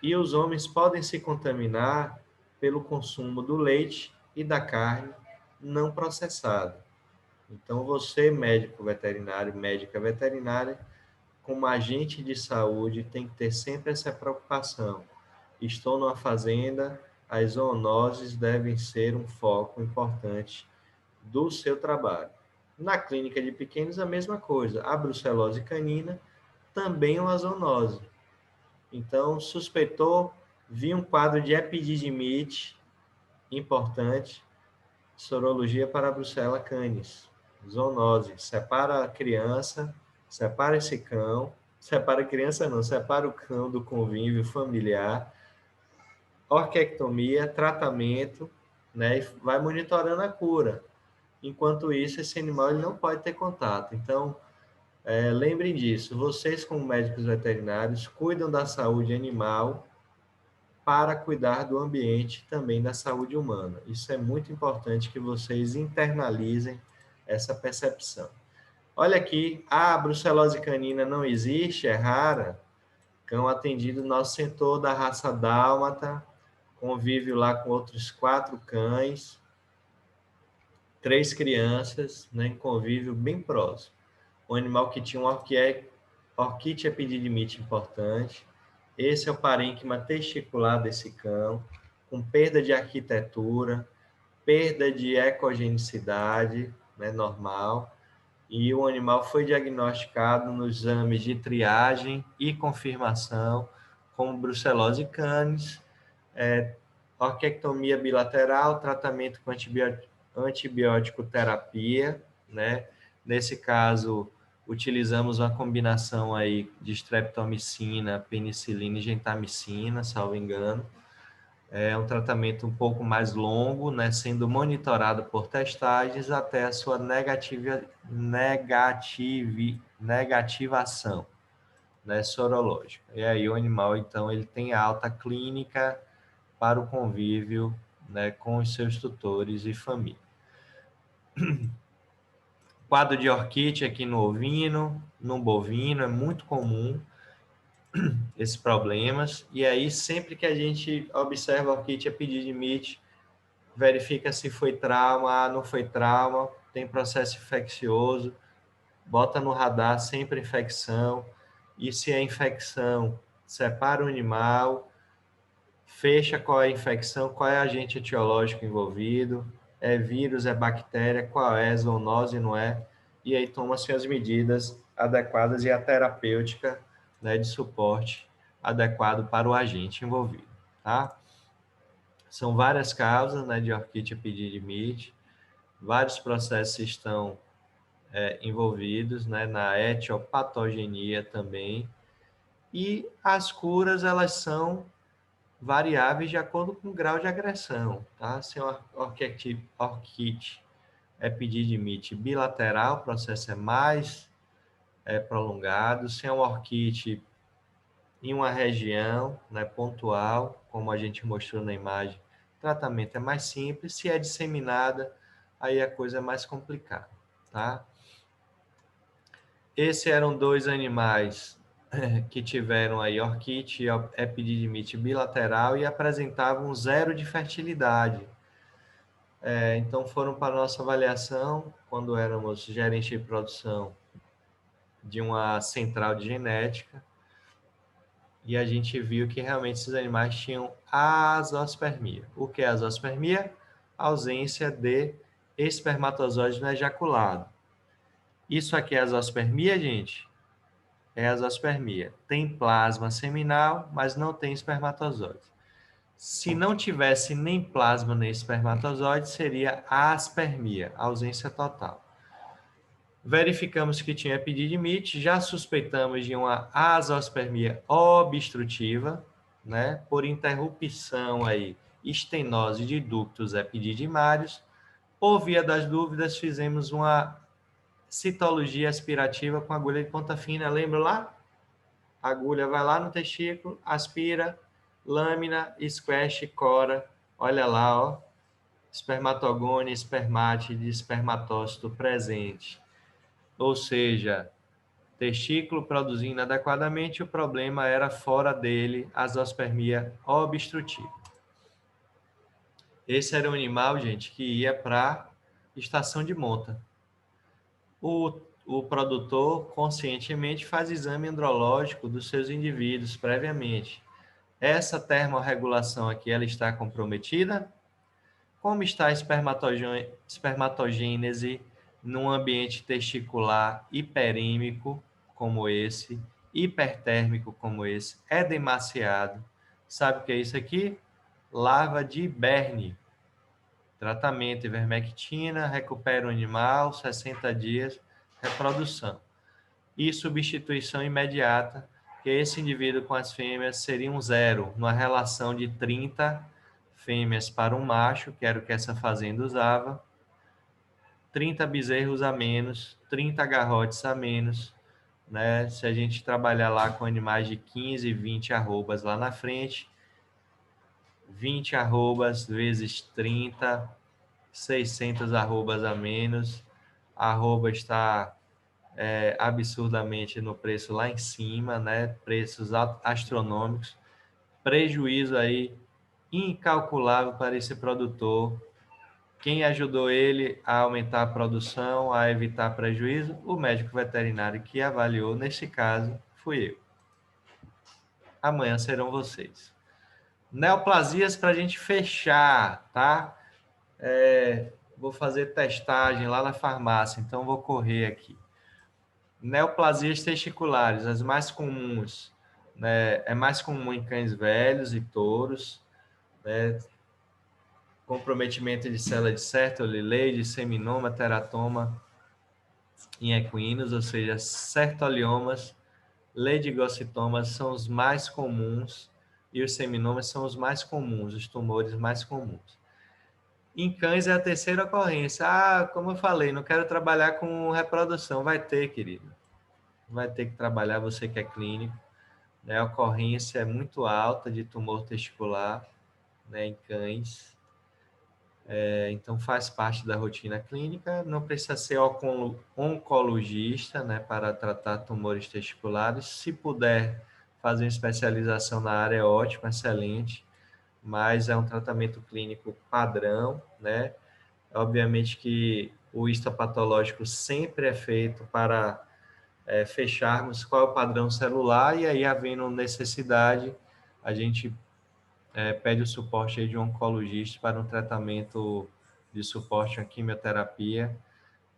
E os homens podem se contaminar pelo consumo do leite e da carne não processada. Então, você, médico veterinário, médica veterinária, como agente de saúde, tem que ter sempre essa preocupação. Estou numa fazenda, as zoonoses devem ser um foco importante do seu trabalho. Na clínica de pequenos, a mesma coisa. A brucelose canina também é uma zoonose. Então, suspeitou, viu um quadro de epididimite importante, sorologia para a Brucella canis, zoonose. Separa a criança, separa esse cão, separa a criança não, separa o cão do convívio familiar, orquiectomia, tratamento, né, e vai monitorando a cura. Enquanto isso, esse animal ele não pode ter contato. Então, lembrem disso, vocês como médicos veterinários cuidam da saúde animal para cuidar do ambiente também da saúde humana. Isso é muito importante que vocês internalizem essa percepção. Olha aqui, a brucelose canina não existe, é rara. Cão atendido no nosso setor da raça dálmata, convive lá com outros 4 cães, 3 crianças, né, em convívio bem próximo. Um animal que tinha um orquite epididimite importante. Esse é o parênquima testicular desse cão, com perda de arquitetura, perda de ecogenicidade, né, normal, e o animal foi diagnosticado nos exames de triagem e confirmação como brucelose canis, orquiectomia bilateral, tratamento com antibiótico terapia, né? Nesse caso, utilizamos uma combinação aí de streptomicina, penicilina e gentamicina, salvo engano. É um tratamento um pouco mais longo, né, sendo monitorado por testagens até a sua negativação, né, sorológica. E aí o animal, então, ele tem alta clínica para o convívio, né, com os seus tutores e família. Quadro de orquite aqui no ovino, no bovino, é muito comum. esses problemas. E aí, sempre que a gente observa a orquite epididimite, verifica se foi trauma, não foi trauma, tem processo infeccioso, bota no radar sempre infecção, e se é infecção, separa o animal, fecha qual é a infecção, qual é o agente etiológico envolvido, é vírus, é bactéria, qual é, zoonose, não é, e aí toma-se as medidas adequadas e a terapêutica, né, de suporte adequado para o agente envolvido, tá? São várias causas, né, de orquite epididimite, vários processos estão envolvidos, né, na etiopatogenia também, e as curas, elas são variáveis de acordo com o grau de agressão, tá? Se é uma orquite epididimite bilateral, o processo é mais prolongado. Se é uma orquite em uma região, né, pontual, como a gente mostrou na imagem, o tratamento é mais simples. Se é disseminada, aí a coisa é mais complicada, tá? Esses eram dois animais que tiveram aí orquite e epididimite bilateral e apresentavam zero de fertilidade. Então foram para a nossa avaliação, quando éramos gerente de produção de uma central de genética, e a gente viu que realmente esses animais tinham azospermia. O que é azospermia? Ausência de espermatozoide no ejaculado. Isso aqui é azospermia, gente? É azospermia. Tem plasma seminal, mas não tem espermatozoide. Se não tivesse nem plasma nem espermatozoide, seria aspermia, ausência total. Verificamos que tinha epididimite, já suspeitamos de uma azospermia obstrutiva, né, por interrupção aí, estenose de ductos epididimários. Por via das dúvidas, fizemos uma citologia aspirativa com agulha de ponta fina, lembra lá? A agulha vai lá no testículo, aspira, lâmina, squash, cora, olha lá, ó, espermatogônia, espermátide, espermatócito presente. Ou seja, testículo produzindo adequadamente, o problema era fora dele, azospermia obstrutiva. Esse era um animal, gente, que ia para estação de monta. O produtor conscientemente faz exame andrológico dos seus indivíduos previamente. Essa termorregulação aqui, ela está comprometida? Como está a espermatogênese num ambiente testicular hiperímico como esse, hipertérmico como esse, edemaciado? Sabe o que é isso aqui? Larva de Berne. Tratamento ivermectina, recupera o animal, 60 dias, reprodução. E substituição imediata, que esse indivíduo com as fêmeas seria um zero, numa relação de 30 fêmeas para um macho, que era o que essa fazenda usava, 30 bezerros a menos, 30 garrotes a menos, né? Se a gente trabalhar lá com animais de 15, 20 arrobas lá na frente, 20 arrobas vezes 30, 600 arrobas a menos, a arroba está absurdamente no preço lá em cima, né? Preços astronômicos, prejuízo aí incalculável para esse produtor. Quem ajudou ele a aumentar a produção, a evitar prejuízo? O médico veterinário que avaliou, nesse caso, fui eu. Amanhã serão vocês. Neoplasias para a gente fechar, tá? Vou fazer testagem lá na farmácia, então vou correr aqui. Neoplasias testiculares, as mais comuns, né? É mais comum em cães velhos e touros, né? Comprometimento de célula de Sertoli, Leydig, seminoma, teratoma em equinos, ou seja, sertoliomas, leidigocitomas são os mais comuns e os seminomas são os mais comuns, os tumores mais comuns. Em cães é a terceira ocorrência. Como eu falei, não quero trabalhar com reprodução. Vai ter, querido. Vai ter que trabalhar, você que é clínico. Né? A ocorrência é muito alta de tumor testicular, né, em cães. Então faz parte da rotina clínica, não precisa ser oncologista, né, para tratar tumores testiculares. Se puder fazer uma especialização na área é ótimo, excelente, mas é um tratamento clínico padrão, né? Obviamente que o histopatológico sempre é feito para fecharmos qual é o padrão celular e aí, havendo necessidade, a gente pede o suporte aí de um oncologista para um tratamento de suporte à quimioterapia,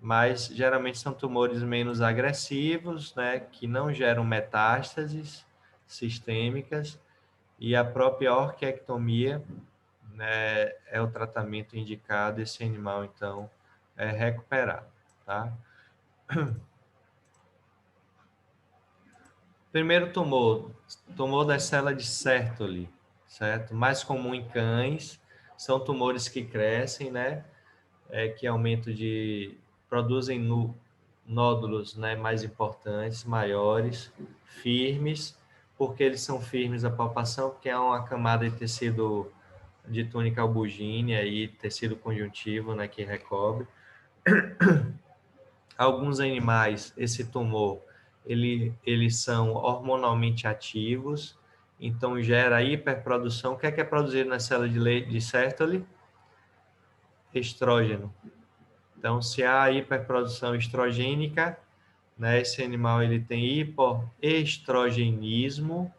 mas geralmente são tumores menos agressivos, né, que não geram metástases sistêmicas, e a própria orquiectomia, né, é o tratamento indicado. Esse animal, então, é recuperado, tá? Primeiro tumor das células de Sertoli, certo? Mais comum em cães, são tumores que crescem, né? Que aumento produzem nódulos, né, mais importantes, maiores, firmes, porque eles são firmes a palpação, porque é uma camada de tecido de túnica albugínea e tecido conjuntivo, né, que recobre. Alguns animais, esse tumor, eles são hormonalmente ativos, então gera hiperprodução. O que é produzido na célula de leite de Sertoli? Estrógeno. Então, se há hiperprodução estrogênica, né, esse animal ele tem hipoestrogenismo,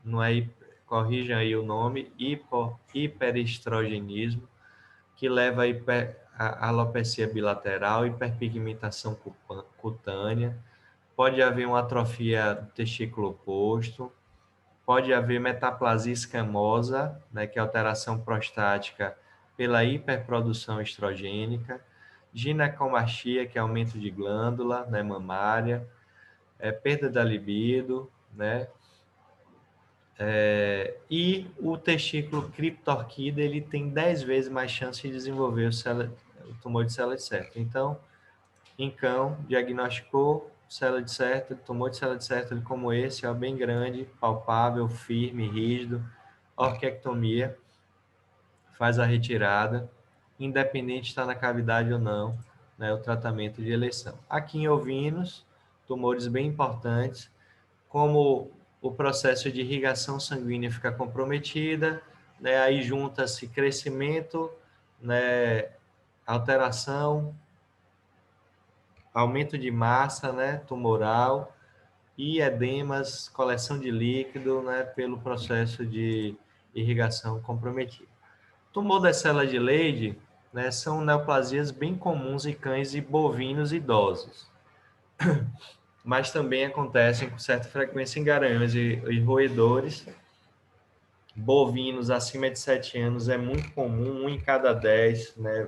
não é, corrijam aí o nome, hiperestrogenismo, que leva a alopecia bilateral, hiperpigmentação cutânea, pode haver uma atrofia do testículo oposto, pode haver metaplasia escamosa, né, que é alteração prostática pela hiperprodução estrogênica, ginecomastia, que é aumento de glândula, né, mamária, perda da libido, né, e o testículo criptorquida, ele tem 10 vezes mais chance de desenvolver o tumor de célula de Sertoli. Então, em cão, diagnosticou célula de Sertoli, tumor de célula de Sertoli como esse, bem grande, palpável, firme, rígido, orquiectomia, faz a retirada, independente de estar na cavidade ou não, né, o tratamento de eleição. Aqui em ovinos, tumores bem importantes, como o processo de irrigação sanguínea fica comprometida, né, aí junta-se crescimento, né, alteração, aumento de massa, né, tumoral, e edemas, coleção de líquido, né, pelo processo de irrigação comprometido. Tumor das células de Leydig, né, são neoplasias bem comuns em cães e bovinos idosos, mas também acontecem com certa frequência em garanhões e roedores. Bovinos acima de 7 anos é muito comum, 1 em cada 10, né,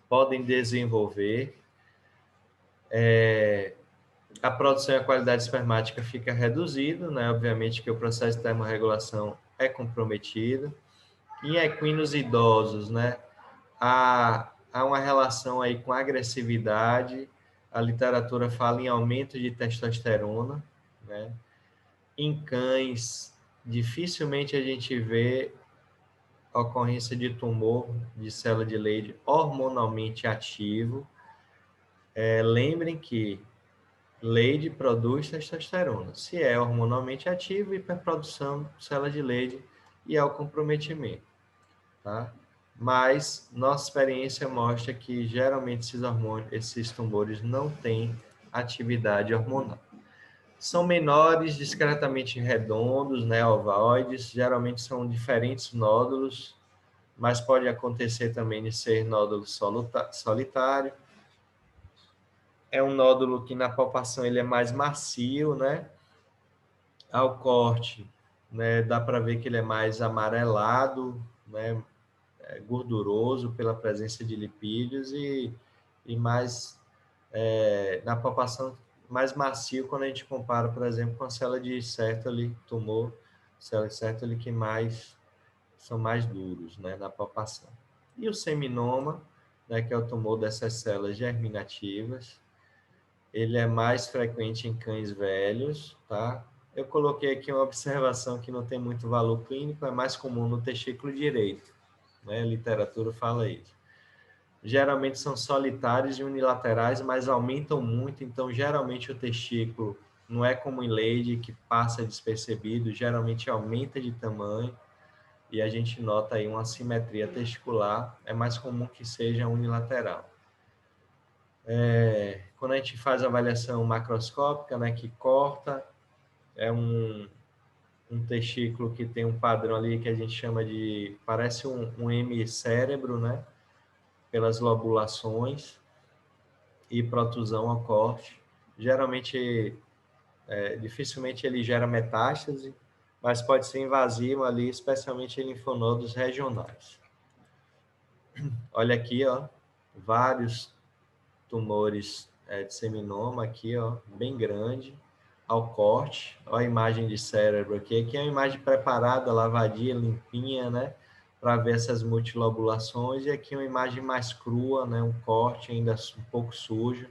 podem desenvolver. A produção e a qualidade espermática fica reduzida, né? Obviamente que o processo de termorregulação é comprometido. Em equinos idosos, né, há uma relação aí com agressividade. A literatura fala em aumento de testosterona, né? Em cães, dificilmente a gente vê ocorrência de tumor de célula de Leydig hormonalmente ativo. Lembrem que Leydig produz testosterona. Se é hormonalmente ativo, hiperprodução de célula de Leydig e é o comprometimento, tá? Mas nossa experiência mostra que geralmente esses tumores não têm atividade hormonal. São menores, discretamente redondos, né, ovoides, geralmente são diferentes nódulos, mas pode acontecer também de ser nódulo solitário. É um nódulo que na palpação ele é mais macio, né? Ao corte, né, dá para ver que ele é mais amarelado, né, gorduroso pela presença de lipídios e mais na palpação mais macio quando a gente compara, por exemplo, com a célula de Sertoli, tumor, célula de Sertoli que são mais duros, né, na palpação. E o seminoma, né, que é o tumor dessas células germinativas, ele é mais frequente em cães velhos, tá? Eu coloquei aqui uma observação que não tem muito valor clínico, é mais comum no testículo direito, né? A literatura fala isso. Geralmente são solitários e unilaterais, mas aumentam muito, então geralmente o testículo não é como em Leydig, que passa despercebido, geralmente aumenta de tamanho, e a gente nota aí uma assimetria testicular, é mais comum que seja unilateral. Quando a gente faz a avaliação macroscópica, né, que corta, é um testículo que tem um padrão ali que a gente chama de, parece um hemicérebro, né, pelas lobulações, e protusão ao corte. Geralmente, dificilmente ele gera metástase, mas pode ser invasivo ali, especialmente em linfonodos regionais. Olha aqui, ó, vários tumores de seminoma aqui, ó, bem grande, ao corte. Olha a imagem de cérebro aqui. Aqui é uma imagem preparada, lavadinha, limpinha, né? Para ver essas multilobulações. E aqui uma imagem mais crua, né? Um corte ainda um pouco sujo,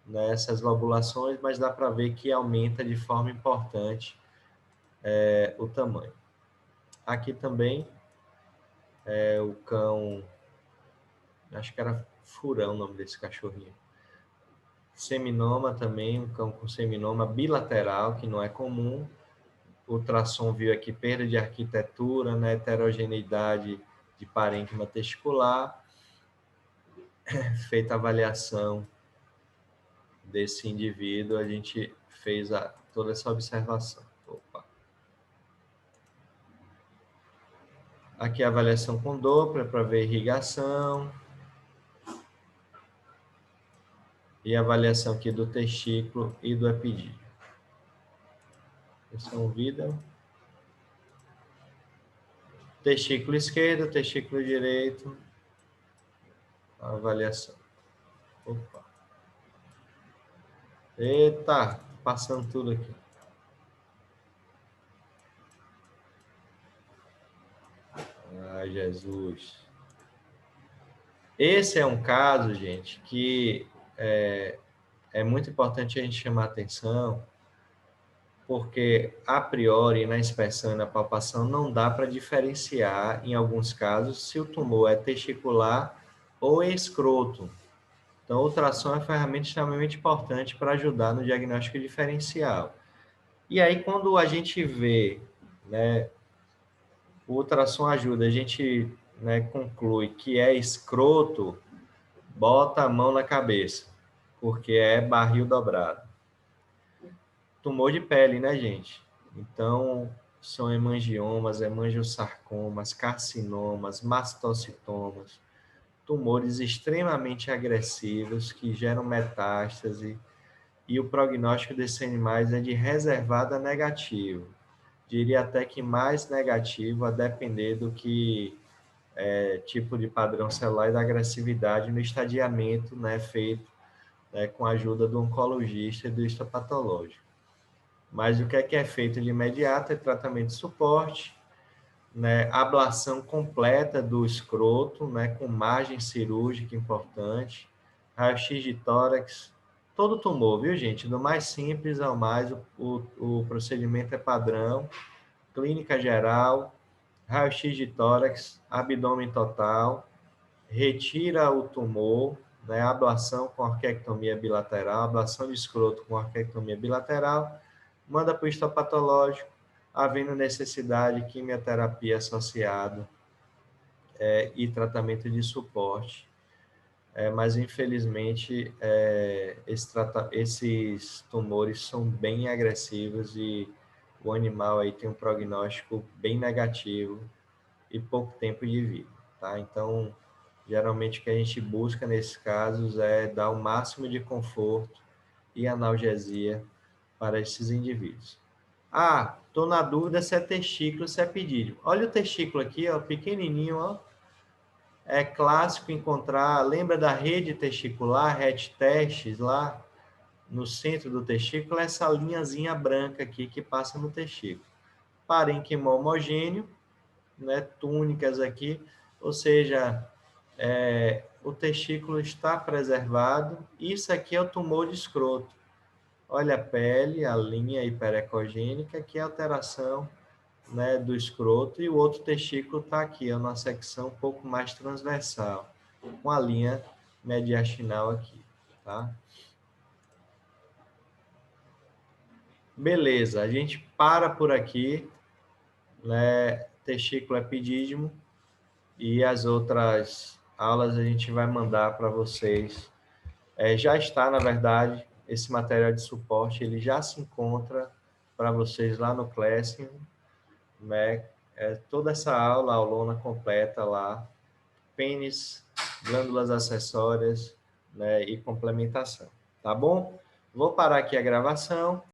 né? Essas lobulações, mas dá para ver que aumenta de forma importante o tamanho. Aqui também é o cão, acho que era Furão o nome desse cachorrinho. Seminoma também, um cão com seminoma bilateral, que não é comum. O ultrassom viu aqui perda de arquitetura, né, heterogeneidade de parênquima testicular. Feita a avaliação desse indivíduo, a gente fez toda essa observação. Opa. Aqui a avaliação com Doppler para ver irrigação. E a avaliação aqui do testículo e do epidídimo. Esse é um vídeo. Testículo esquerdo, testículo direito. A avaliação. Opa. Eita, passando tudo aqui. Ai, Jesus. Esse é um caso, gente, que é muito importante a gente chamar atenção, porque, a priori, na inspeção e na palpação, não dá para diferenciar, em alguns casos, se o tumor é testicular ou escroto. Então, o ultrassom é uma ferramenta extremamente importante para ajudar no diagnóstico diferencial. E aí, quando a gente vê, né, o ultrassom ajuda, a gente, né, conclui que é escroto, bota a mão na cabeça, porque é barril dobrado. Tumor de pele, né, gente? Então, são hemangiomas, hemangiosarcomas, carcinomas, mastocitomas, tumores extremamente agressivos que geram metástase, e o prognóstico desses animais é de reservado a negativo. Diria até que mais negativo, a depender do que tipo de padrão celular e da agressividade no estadiamento, né, feito, né, com a ajuda do oncologista e do histopatológico. Mas o que é feito de imediato é tratamento de suporte, né, ablação completa do escroto, né, com margem cirúrgica importante, raio-x de tórax, todo tumor, viu, gente? Do mais simples ao mais, o procedimento é padrão, clínica geral, raio-x de tórax, abdômen total, retira o tumor, né, ablação com orquiectomia bilateral, ablação de escroto com orquiectomia bilateral, manda para o histopatológico, havendo necessidade de quimioterapia associada e tratamento de suporte. Mas, infelizmente, esses tumores são bem agressivos e o animal aí tem um prognóstico bem negativo e pouco tempo de vida, tá? Então, geralmente o que a gente busca nesses casos é dar o máximo de conforto e analgesia para esses indivíduos. Ah, estou na dúvida se é testículo ou se é epidídimo. Olha o testículo aqui, ó, pequenininho, ó. É clássico encontrar, lembra da rede testicular, RET testes lá no centro do testículo, essa linhazinha branca aqui que passa no testículo. Parênquima homogêneo, né, túnicas aqui, ou seja, o testículo está preservado. Isso aqui é o tumor de escroto. Olha a pele, a linha hiperecogênica, que é a alteração, né, do escroto, e o outro testículo está aqui, é uma secção um pouco mais transversal, com a linha mediastinal aqui, tá? Beleza, a gente para por aqui, né? Testículo epidídimo, e as outras aulas a gente vai mandar para vocês. Já está, na verdade, esse material de suporte, ele já se encontra para vocês lá no Classroom, né? Toda essa aula, a aulona completa lá, pênis, glândulas acessórias, né? E complementação, tá bom? Vou parar aqui a gravação.